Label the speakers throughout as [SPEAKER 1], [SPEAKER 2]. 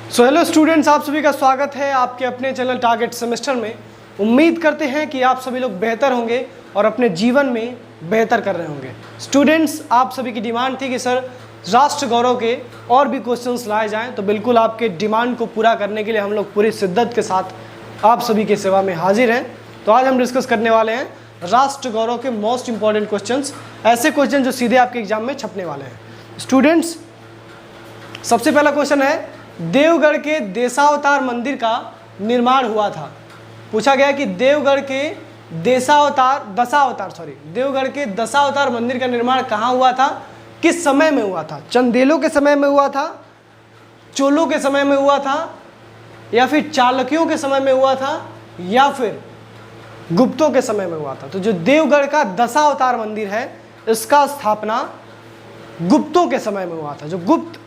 [SPEAKER 1] So hello students, आप सभी का स्वागत है आपके अपने चैनल टारगेट सेमेस्टर में। उम्मीद करते हैं कि आप सभी लोग बेहतर होंगे और अपने जीवन में बेहतर कर रहे होंगे। स्टूडेंट्स, आप सभी की डिमांड थी कि सर राष्ट्र गौरव के और भी क्वेश्चंस लाए जाएं, तो बिल्कुल आपके डिमांड को पूरा करने के लिए हम लोग पूरी शिद्दत के साथ आप सभी की सेवा में हाजिर हैं। तो आज हम डिस्कस करने वाले हैं राष्ट्र गौरव के मोस्ट इंपॉर्टेंट क्वेश्चंस, ऐसे क्वेश्चन जो सीधे आपके एग्जाम में छपने वाले हैं। स्टूडेंट्स, सबसे पहला क्वेश्चन है, देवगढ़ के देशावतार मंदिर का निर्माण हुआ था। पूछा गया कि देवगढ़ के देवगढ़ के दशावतार मंदिर का निर्माण कहाँ हुआ था, किस समय में हुआ था? चंदेलों के समय में हुआ था, चोलों के समय में हुआ था, या फिर चालुक्यों के समय में हुआ था, या फिर गुप्तों के समय में हुआ था? तो जो देवगढ़ का दशावतार मंदिर है, इसका स्थापना गुप्तों के समय में हुआ था। जो गुप्त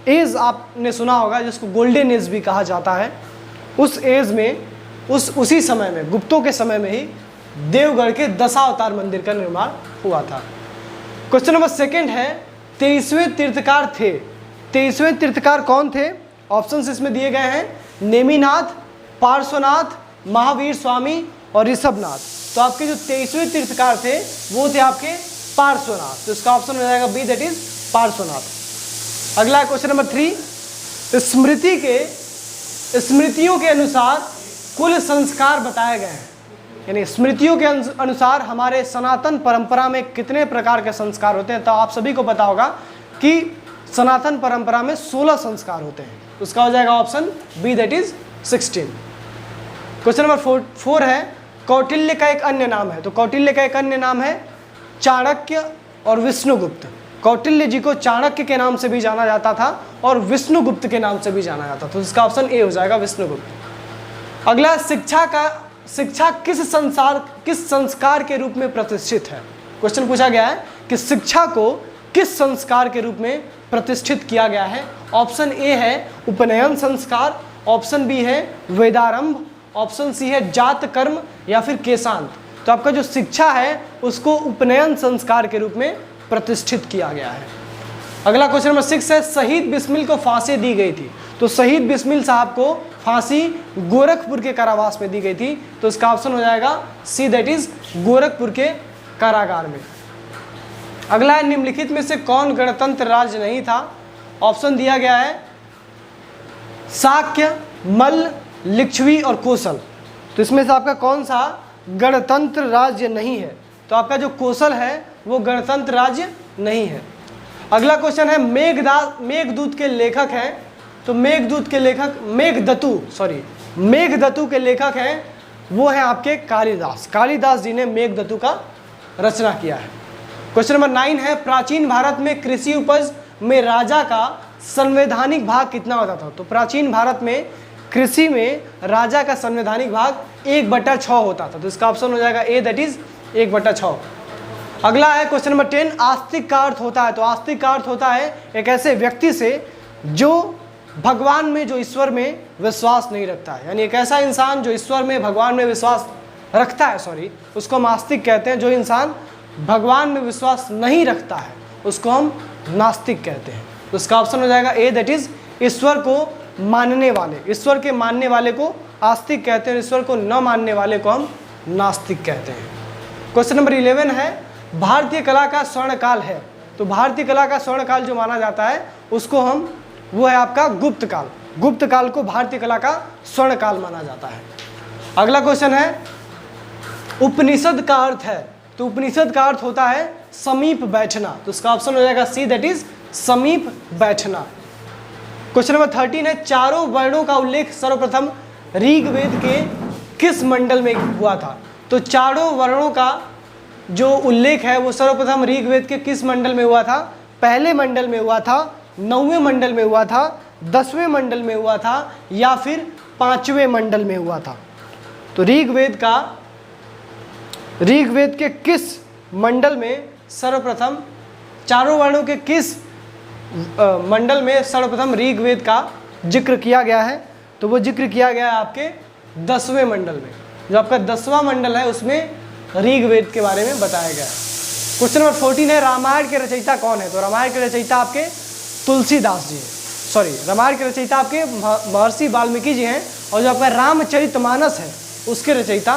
[SPEAKER 1] एज आपने सुना होगा, जिसको गोल्डन एज भी कहा जाता है, उस एज में उसी समय में, गुप्तों के समय में ही देवगढ़ के दशावतार मंदिर का निर्माण हुआ था। क्वेश्चन नंबर सेकंड है, 23वें तीर्थकार थे। 23वें तीर्थकार कौन थे? ऑप्शंस इसमें दिए गए हैं, नेमिनाथ, पार्श्वनाथ, महावीर स्वामी और ऋषभनाथ। तो आपके जो 23वें तीर्थकार थे वो थे आपके पार्श्वनाथ। तो इसका ऑप्शन हो जाएगा बी, दैट इज पार्श्वनाथ। अगला क्वेश्चन नंबर 3, स्मृतियों के अनुसार कुल संस्कार बताए गए हैं। यानी स्मृतियों के अनुसार हमारे सनातन परंपरा में कितने प्रकार के संस्कार होते हैं? तो आप सभी को पता होगा कि सनातन परंपरा में 16 संस्कार होते हैं। उसका हो जाएगा option B, that is 16। Question number 4 है, कौटिल्य का एक अन्य नाम है। तो कौटिल्य का एक अन्य नाम है चाणक्य और विष्णुगुप्त। कौटिल्य जी को चाणक्य के नाम से भी जाना जाता था और विष्णुगुप्त के नाम से भी जाना जाता था। तो इसका ऑप्शन ए हो जाएगा, विष्णुगुप्त। अगला, शिक्षा किस संस्कार के रूप में प्रतिष्ठित है? क्वेश्चन पूछा गया है कि शिक्षा को किस संस्कार के रूप में प्रतिष्ठित किया गया है? ऑप्शन ए है उपनयन संस्कार, ऑप्शन बी है वेदारंभ, ऑप्शन सी है जात कर्म, या फिर केशांत। तो आपका जो शिक्षा है उसको उपनयन संस्कार के रूप में प्रतिष्ठित किया गया है। अगला क्वेश्चन नंबर 6 है, शहीद बिस्मिल को फांसी दी गई थी। तो शहीद बिस्मिल साहब को फांसी गोरखपुर के कारावास में दी गई थी। तो इसका ऑप्शन हो जाएगा सी, दैट इज गोरखपुर के कारागार में। अगला है, निम्नलिखित में से कौन गणतंत्र राज्य नहीं था? ऑप्शन दिया गया है शाक्य, मल्ल, लिच्छवी और कोसल। तो इसमें से आपका कौन सा गणतंत्र राज्य नहीं है? तो आपका जो कोसल है वो गणतंत्र राज्य नहीं है। अगला क्वेश्चन है, मेघदूत के लेखक हैं। तो मेघदूत के लेखक मेघदूत के लेखक हैं वो हैं आपके कालिदास। कालिदास जी ने मेघदूत का रचना किया है। क्वेश्चन नंबर 9 है, प्राचीन भारत में कृषि उपज में राजा का संवैधानिक भाग कितना होता था? तो प्राचीन भारत में कृषि में राजा का संवैधानिक भाग 1/6 होता था। तो इसका ऑप्शन हो जाएगा ए, दैट इज 1/6। अगला है क्वेश्चन नंबर 10, आस्तिक का अर्थ होता है। तो आस्तिक का अर्थ होता है एक ऐसे व्यक्ति से जो भगवान में, जो ईश्वर में विश्वास नहीं रखता है। यानी एक ऐसा इंसान जो ईश्वर में, भगवान में विश्वास रखता है, उसको हम आस्तिक कहते हैं। जो इंसान भगवान में विश्वास नहीं रखता है उसको हम नास्तिक कहते हैं। तो इसका ऑप्शन हो जाएगा ए, दैट इज ईश्वर को मानने वाले, ईश्वर के मानने वाले को आस्तिक कहते हैं, ईश्वर को न मानने वाले को हम नास्तिक कहते हैं। क्वेश्चन नंबर 11 है, भारतीय कला का स्वर्णकाल है। तो भारतीय कला का स्वर्णकाल जो माना जाता है उसको वो है आपका गुप्त काल। गुप्त काल को भारतीय कला का स्वर्णकाल माना जाता है। अगला क्वेश्चन है, उपनिषद का अर्थ है। तो उपनिषद का अर्थ होता है समीप बैठना। तो इसका ऑप्शन हो जाएगा सी, दैट इज समीप बैठना। क्वेश्चन नंबर 13 है, चारों वर्णों का उल्लेख सर्वप्रथम ऋग्वेद के किस मंडल में हुआ था? तो चारों वर्णों का जो उल्लेख है वो सर्वप्रथम ऋग्वेद के किस मंडल में हुआ था? पहले मंडल में हुआ था, 9वें मंडल में हुआ था, 10वें मंडल में हुआ था, या फिर 5वें मंडल में हुआ था? तो ऋग्वेद के किस मंडल में सर्वप्रथम, चारों वर्णों के किस मंडल में सर्वप्रथम ऋग्वेद का जिक्र किया गया है? तो वो जिक्र किया गया है आपके 10वें मंडल में। जो आपका 10वां मंडल है उसमें ऋग्वेद के बारे में बताया गया है। क्वेश्चन नंबर 14 है, रामायण के रचयिता कौन है? तो रामायण के रचयिता आपके तुलसीदास जी हैं। रामायण के रचयिता आपके महर्षि वाल्मीकि जी हैं, और जो आपका रामचरितमानस है उसके रचयिता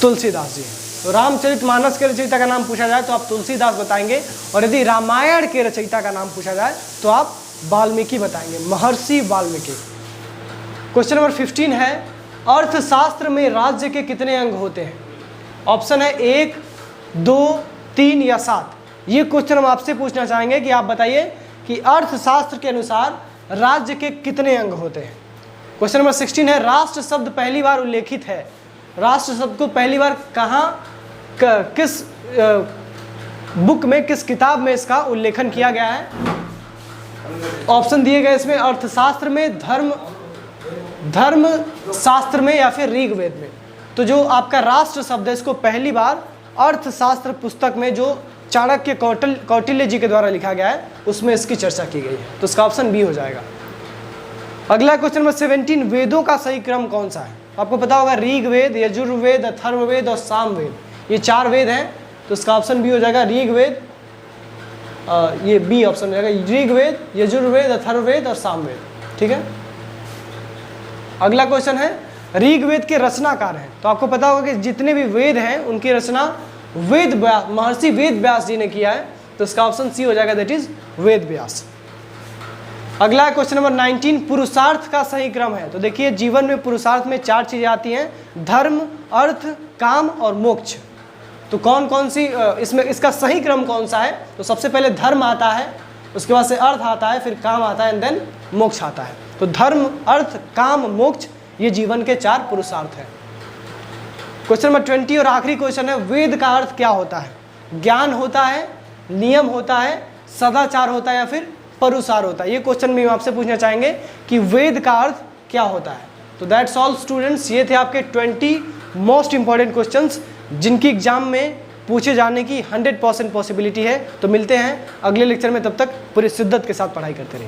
[SPEAKER 1] तुलसीदास जी हैं। तो रामचरितमानस के रचयिता का नाम पूछा जाए तो आप तुलसीदास बताएंगे, और यदि रामायण के रचयिता का नाम पूछा जाए तो आप वाल्मीकि बताएंगे, महर्षि वाल्मीकि। क्वेश्चन नंबर 15 है, अर्थशास्त्र में राज्य के कितने अंग होते हैं? ऑप्शन है 1, 2, 3 या 7। ये क्वेश्चन हम आपसे पूछना चाहेंगे कि आप बताइए कि अर्थशास्त्र के अनुसार राज्य के कितने अंग होते हैं। क्वेश्चन नंबर 16 है, राष्ट्र शब्द पहली बार उल्लेखित है, राष्ट्र शब्द को पहली बार कहाँ किस बुक में, किस किताब में इसका उल्लेखन किया गया है? ऑप्शन दिए गए इसमें, अर्थशास्त्र में, धर्म शास्त्र में या फिर ऋग्वेद में। तो जो आपका राष्ट्र शब्द है इसको पहली बार अर्थशास्त्र पुस्तक में जो चाणक्य कौटिल्य जी के द्वारा लिखा गया है उसमें इसकी चर्चा की गई है, तो इसका ऑप्शन बी हो जाएगा। अगला क्वेश्चन नंबर 17, वेदों का सही क्रम कौन सा है? आपको पता होगा ऋग्वेद, यजुर्वेद, अथर्ववेद और सामवेद, ये 4 वेद हैं, तो इसका ऑप्शन बी हो जाएगा ऋग्वेद। ये बी ऑप्शन हो जाएगा, ऋग्वेद, यजुर्वेद, अथर्ववेद और सामवेद। ठीक है। अगला क्वेश्चन है, ऋग्वेद के रचनाकार हैं, तो आपको पता होगा कि जितने भी वेद हैं उनकी रचना महर्षि वेद व्यास जी ने किया है, तो इसका ऑप्शन सी हो जाएगा, दैट इज वेद व्यास। अगला क्वेश्चन नंबर 19, पुरुषार्थ का सही क्रम है। तो देखिए जीवन में पुरुषार्थ में 4 चीजें आती हैं, धर्म, अर्थ, काम और मोक्ष। तो कौन कौन सी इसमें इसका सही क्रम कौन सा है? तो सबसे पहले धर्म आता है, उसके बाद से अर्थ आता है, फिर काम आता है एंड देन मोक्ष आता है। तो धर्म, अर्थ, काम, मोक्ष ये जीवन के 4 पुरुषार्थ हैं। क्वेश्चन नंबर 20 और आखिरी क्वेश्चन है, वेद का अर्थ क्या होता है? ज्ञान होता है, नियम होता है, सदाचार होता है या फिर परुसार होता है? ये क्वेश्चन भी हम आपसे पूछना चाहेंगे कि वेद का अर्थ क्या होता है। तो दैट्स ऑल स्टूडेंट्स, ये थे आपके 20 मोस्ट इंपॉर्टेंट क्वेश्चंस जिनकी एग्जाम में पूछे जाने की 100% पॉसिबिलिटी है। तो मिलते हैं अगले लेक्चर में, तब तक पूरी शिद्दत के साथ पढ़ाई करते रहिए।